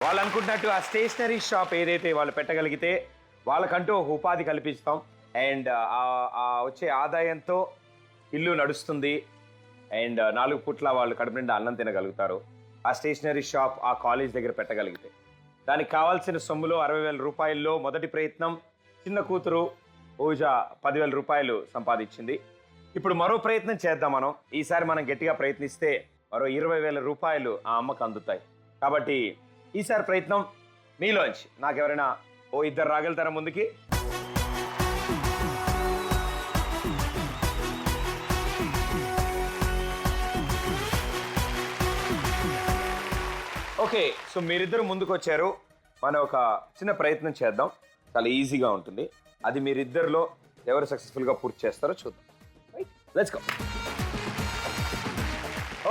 వాళ్ళు అనుకుంటున్నట్టు ఆ స్టేషనరీ షాప్ ఏదైతే వాళ్ళు పెట్టగలిగితే వాళ్ళకంటూ ఒక ఉపాధి కల్పిస్తాం అండ్ ఆ వచ్చే ఆదాయంతో ఇల్లు నడుస్తుంది అండ్ 4 పూట్ల వాళ్ళు కడుపు నిండా అన్నం తినగలుగుతారు. ఆ స్టేషనరీ షాప్ ఆ కాలేజ్ దగ్గర పెట్టగలిగితే దానికి కావాల్సిన సొమ్ములో 60,000 రూపాయల్లో మొదటి ప్రయత్నం చిన్న కూతురు పూజ 10,000 రూపాయలు సంపాదించింది. ఇప్పుడు మరో ప్రయత్నం చేద్దాం మనం. ఈసారి మనం గట్టిగా ప్రయత్నిస్తే మరో 20,000 రూపాయలు ఆ అమ్మకు అందుతాయి. కాబట్టి ఈసారి ప్రయత్నం మీలోంచి నాకెవరైనా ఓ 2 రాగలుగుతారా ముందుకి? ఓకే, సో మీరిద్దరు ముందుకు వచ్చారు. మనం ఒక చిన్న ప్రయత్నం చేద్దాం, చాలా ఈజీగా ఉంటుంది. అది మీరిద్దరిలో ఎవరు సక్సెస్ఫుల్గా పూర్తి చేస్తారో చూద్దాం. Right, let's go.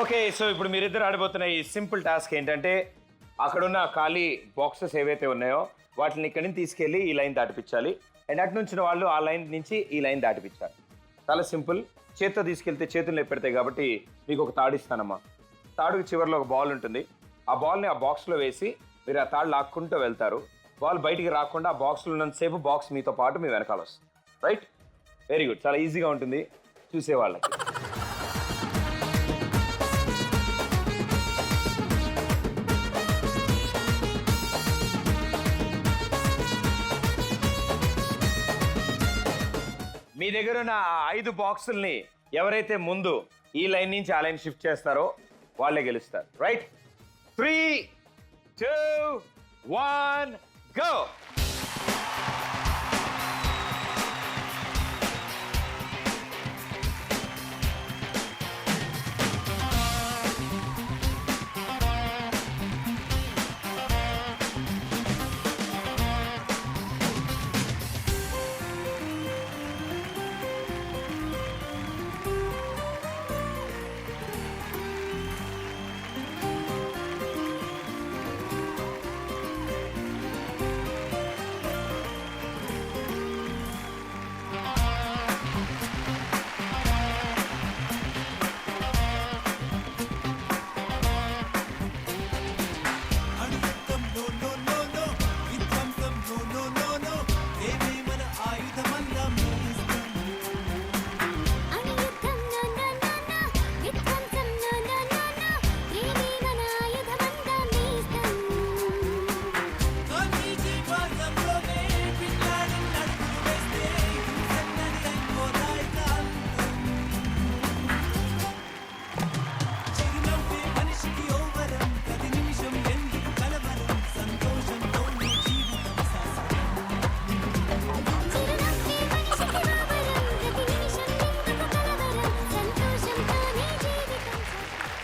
Okay, so ఇప్పుడు మీరిద్దరు ఆడబోతున్న ఈ సింపుల్ టాస్క్ ఏంటంటే అక్కడున్న ఖాళీ బాక్సెస్ ఏవైతే ఉన్నాయో వాటిని ఇక్కడి నుంచి తీసుకెళ్ళి ఈ లైన్ దాటిపించాలి అండ్ అటు నుంచి వాళ్ళు ఆ లైన్ నుంచి ఈ లైన్ దాటిపించాలి. చాలా సింపుల్. చేత్తో తీసుకెళ్తే చేతులు పెడతాయి కాబట్టి మీకు ఒక తాడు ఇస్తానమ్మా. తాడుకి చివరిలో ఒక బాల్ ఉంటుంది. ఆ బాల్ని ఆ బాక్స్లో వేసి మీరు ఆ తాడు లాక్కుంటూ వెళ్తారు. బాల్ బయటికి రాకుండా ఆ బాక్స్లో ఉన్నంతసేపు బాక్స్ మీతో పాటు మీ వెనకాల వస్తుంది. Right, very good. చాలా ఈజీగా ఉంటుంది చూసేవాళ్ళకి. మీ దగ్గర ఉన్న 5 బాక్సుల్ని ఎవరైతే ముందు ఈ లైన్ నుంచి ఆ లైన్ షిఫ్ట్ చేస్తారో వాళ్ళే గెలుస్తారు. Right, 3, 2, 1, go.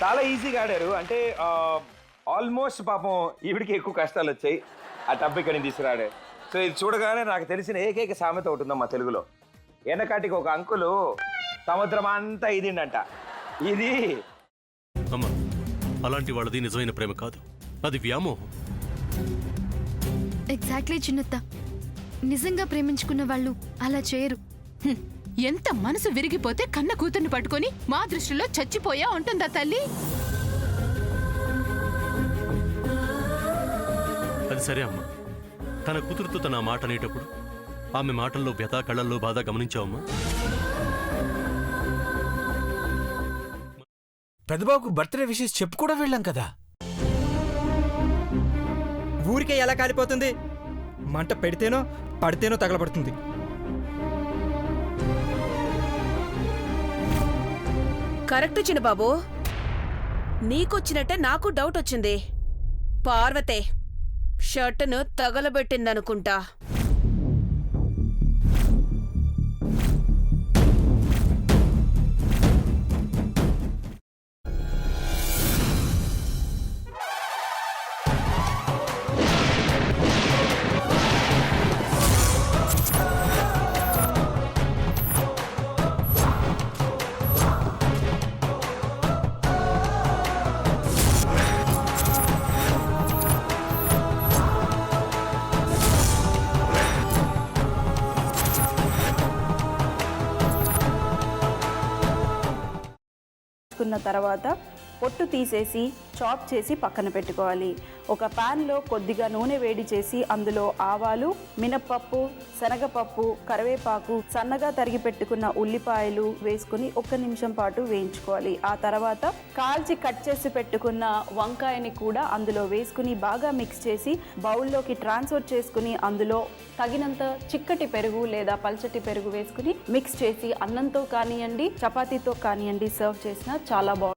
చాలా ఈజీగా ఆడారు. అంటే ఆల్మోస్ట్ పాపం ఈవిడికి ఎక్కువ కష్టాలు వచ్చాయి ఆ టబ్ ఇక్కడి నుంచి తీసుకురాడే. సో ఇది చూడగానే నాకు తెలిసిన ఏకైక సామెత ఒకటి ఉందమ్మా తెలుగులో. వెనకాటికి ఒక అంకులు సముద్రం అంతా ఇదిండంట. ఇది అమ్మా, అలాంటి వాళ్ళది నిజమైన ప్రేమ కాదు, అది వ్యామోహం. ఎగ్జాక్ట్లీ చిన్నత్త. నిజంగా ప్రేమించుకున్న వాళ్ళు అలా చేయరు. ఎంత మనసు విరిగిపోతే కన్న కూతుర్ని పట్టుకొని మా దృష్టిలో చచ్చిపోయా ఉంటుందా తల్లి? అది సరే అమ్మా, తన కూతురుతో తన మాట అనేటప్పుడు ఆమె మాటల్లో వ్యథ, కళ్ళల్లో బాధ గమనించావమ్మా? పెద్దబాబుకు బర్త్డే విషెస్ చెప్పు కూడా వెళ్ళాం కదా. ఊరికే ఎలా కాలిపోతుంది? మంట పెడితేనో పడితేనో తగలబడుతుంది. కరెక్ట్ చిన్నబాబు, నీకొచ్చినట్టే నాకు డౌట్ వచ్చింది. పార్వతే షర్టును తగలబెట్టిందనుకుంటా. తర్వాత పొట్టు తీసేసి చాప్ చేసి పక్కన పెట్టుకోవాలి. ఒక ప్యాన్లో కొద్దిగా నూనె వేడి చేసి అందులో ఆవాలు, మినప్పప్పు, శనగపప్పు, కరివేపాకు, సన్నగా తరిగి పెట్టుకున్న ఉల్లిపాయలు వేసుకుని 1 నిమిషం పాటు వేయించుకోవాలి. ఆ తర్వాత కాల్చి కట్ చేసి పెట్టుకున్న వంకాయని కూడా అందులో వేసుకుని బాగా మిక్స్ చేసి బౌల్లోకి ట్రాన్స్ఫర్ చేసుకుని అందులో తగినంత చిక్కటి పెరుగు లేదా పల్చటి పెరుగు వేసుకుని మిక్స్ చేసి అన్నంతో కానివ్వండి, చపాతీతో కానివ్వండి సర్వ్ చేసినా చాలా బాగుంటుంది.